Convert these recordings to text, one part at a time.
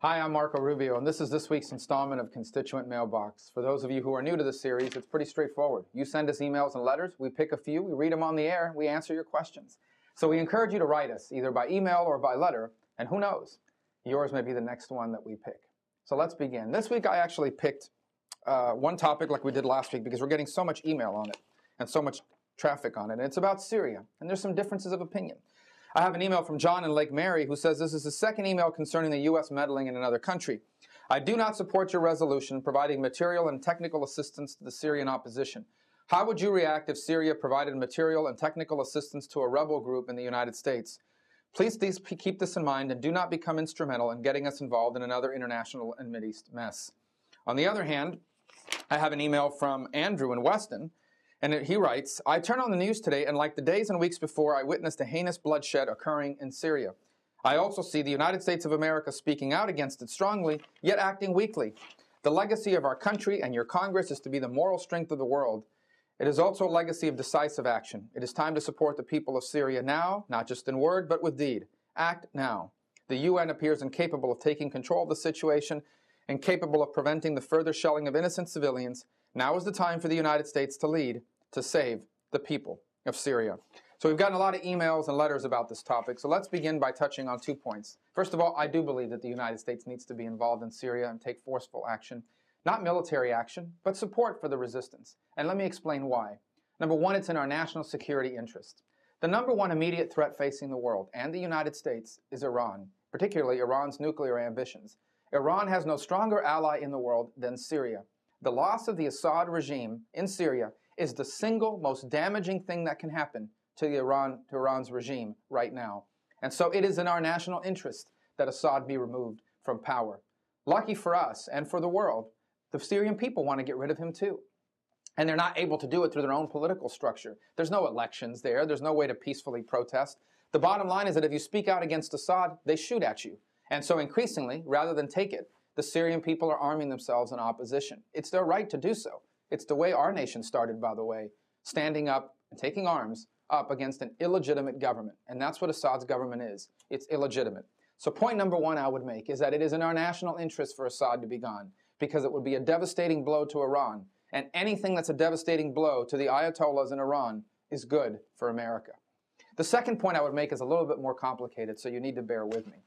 Hi, I'm Marco Rubio, and this is this week's installment of Constituent Mailbox. For those of you who are new to the series, it's pretty straightforward. You send us emails and letters, we pick a few, we read them on the air, we answer your questions. So we encourage you to write us, either by email or by letter, and who knows, yours may be the next one that we pick. So let's begin. This week I actually picked one topic like we did last week because we're getting so much email on it and so much traffic on it, and it's about Syria, and there's some differences of opinion. I have an email from John in Lake Mary who says this is the second email concerning the U.S. meddling in another country. I do not support your resolution providing material and technical assistance to the Syrian opposition. How would you react if Syria provided material and technical assistance to a rebel group in the United States? Please keep this in mind and do not become instrumental in getting us involved in another international and Mideast mess. On the other hand, I have an email from Andrew in Weston. And he writes, I turn on the news today, and like the days and weeks before, I witnessed a heinous bloodshed occurring in Syria. I also see the United States of America speaking out against it strongly, yet acting weakly. The legacy of our country and your Congress is to be the moral strength of the world. It is also a legacy of decisive action. It is time to support the people of Syria now, not just in word, but with deed. Act now. The UN appears incapable of taking control of the situation, incapable of preventing the further shelling of innocent civilians. Now is the time for the United States to lead, to save the people of Syria. So we've gotten a lot of emails and letters about this topic, so let's begin by touching on 2 points. First of all, I do believe that the United States needs to be involved in Syria and take forceful action. Not military action, but support for the resistance. And let me explain why. Number one, it's in our national security interest. The number one immediate threat facing the world and the United States is Iran, particularly Iran's nuclear ambitions. Iran has no stronger ally in the world than Syria. The loss of the Assad regime in Syria is the single most damaging thing that can happen to Iran's regime right now. And so it is in our national interest that Assad be removed from power. Lucky for us and for the world, the Syrian people want to get rid of him too. And they're not able to do it through their own political structure. There's no elections there. There's no way to peacefully protest. The bottom line is that if you speak out against Assad, they shoot at you. And so increasingly, rather than take it, the Syrian people are arming themselves in opposition. It's their right to do so. It's the way our nation started, by the way, standing up and taking arms up against an illegitimate government. And that's what Assad's government is. It's illegitimate. So point number one I would make is that it is in our national interest for Assad to be gone, because it would be a devastating blow to Iran. And anything that's a devastating blow to the Ayatollahs in Iran is good for America. The second point I would make is a little bit more complicated, so you need to bear with me.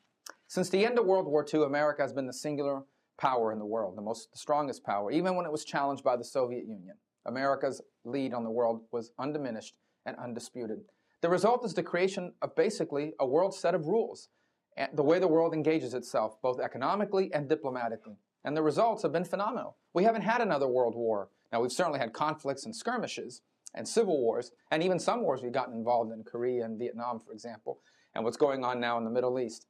Since the end of World War II, America has been the singular power in the world, the strongest power, even when it was challenged by the Soviet Union. America's lead on the world was undiminished and undisputed. The result is the creation of basically a world set of rules, and the way the world engages itself, both economically and diplomatically. And the results have been phenomenal. We haven't had another world war. Now, we've certainly had conflicts and skirmishes and civil wars, and even some wars we've gotten involved in, Korea and Vietnam, for example, and what's going on now in the Middle East.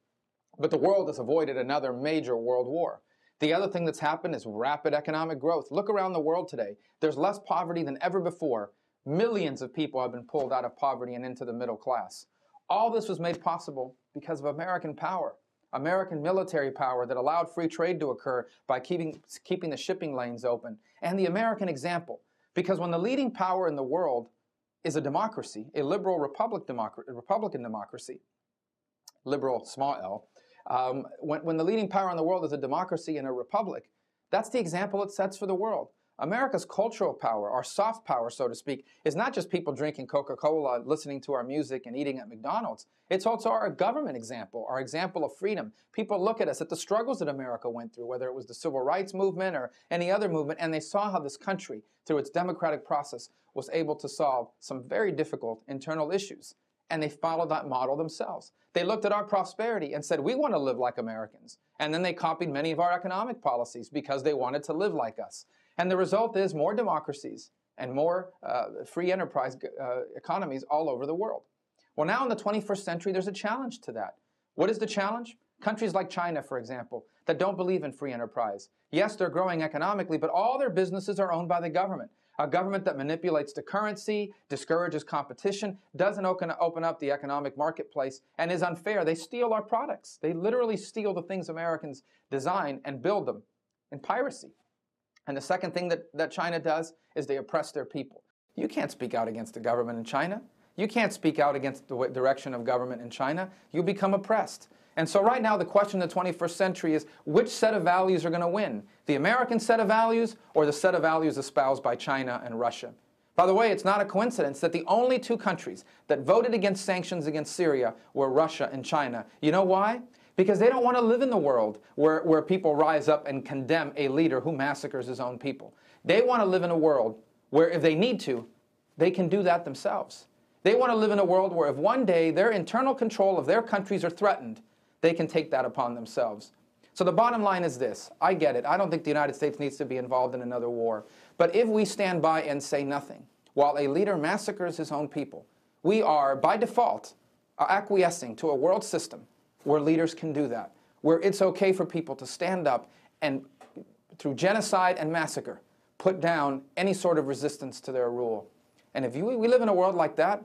But the world has avoided another major world war. The other thing that's happened is rapid economic growth. Look around the world today. There's less poverty than ever before. Millions of people have been pulled out of poverty and into the middle class. All this was made possible because of American power, American military power that allowed free trade to occur by keeping the shipping lanes open, and the American example. Because when the leading power in the world is a democracy, a liberal Republican democracy, liberal small l, when the leading power in the world is a democracy and a republic, that's the example it sets for the world. America's cultural power, our soft power, so to speak, is not just people drinking Coca-Cola, listening to our music, and eating at McDonald's. It's also our government example, our example of freedom. People look at us, at the struggles that America went through, whether it was the civil rights movement or any other movement, and they saw how this country, through its democratic process, was able to solve some very difficult internal issues. And they followed that model themselves. They looked at our prosperity and said, we want to live like Americans. And then they copied many of our economic policies because they wanted to live like us. And the result is more democracies and more free enterprise economies all over the world. Well, now in the 21st century, there's a challenge to that. What is the challenge? Countries like China, for example, that don't believe in free enterprise. Yes, they're growing economically, but all their businesses are owned by the government. A government that manipulates the currency, discourages competition, doesn't open up the economic marketplace, and is unfair. They steal our products. They literally steal the things Americans design and build them in piracy. And the second thing that China does is they oppress their people. You can't speak out against the government in China. You can't speak out against the direction of government in China. You become oppressed. And so right now the question in the 21st century is, which set of values are going to win? The American set of values or the set of values espoused by China and Russia? By the way, it's not a coincidence that the only two countries that voted against sanctions against Syria were Russia and China. You know why? Because they don't want to live in the world where people rise up and condemn a leader who massacres his own people. They want to live in a world where if they need to, they can do that themselves. They want to live in a world where if one day their internal control of their countries are threatened, they can take that upon themselves. So the bottom line is this. I get it. I don't think the United States needs to be involved in another war. But if we stand by and say nothing while a leader massacres his own people, we are, by default, acquiescing to a world system where leaders can do that, where it's okay for people to stand up and, through genocide and massacre, put down any sort of resistance to their rule. And if we live in a world like that,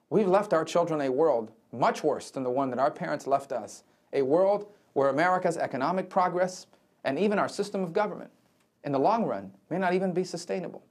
we've left our children a world much worse than the one that our parents left us, a world where America's economic progress and even our system of government, in the long run, may not even be sustainable.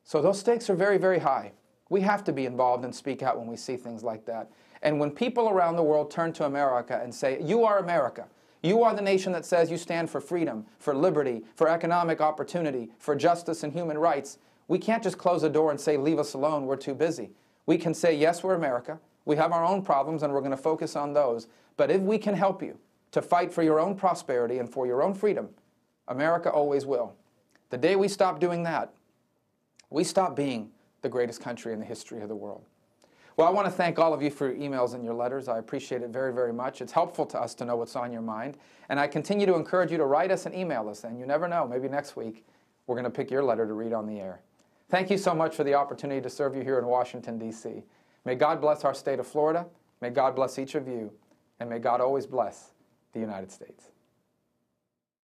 So those stakes are very, very high. We have to be involved and speak out when we see things like that. And when people around the world turn to America and say, you are America, you are the nation that says you stand for freedom, for liberty, for economic opportunity, for justice and human rights, we can't just close the door and say, leave us alone, we're too busy. We can say, yes, we're America, we have our own problems and we're going to focus on those. But if we can help you to fight for your own prosperity and for your own freedom, America always will. The day we stop doing that, we stop being the greatest country in the history of the world. Well, I want to thank all of you for your emails and your letters. I appreciate it very, very much. It's helpful to us to know what's on your mind. And I continue to encourage you to write us and email us. And you never know, maybe next week we're going to pick your letter to read on the air. Thank you so much for the opportunity to serve you here in Washington, D.C. May God bless our state of Florida. May God bless each of you. And may God always bless the United States.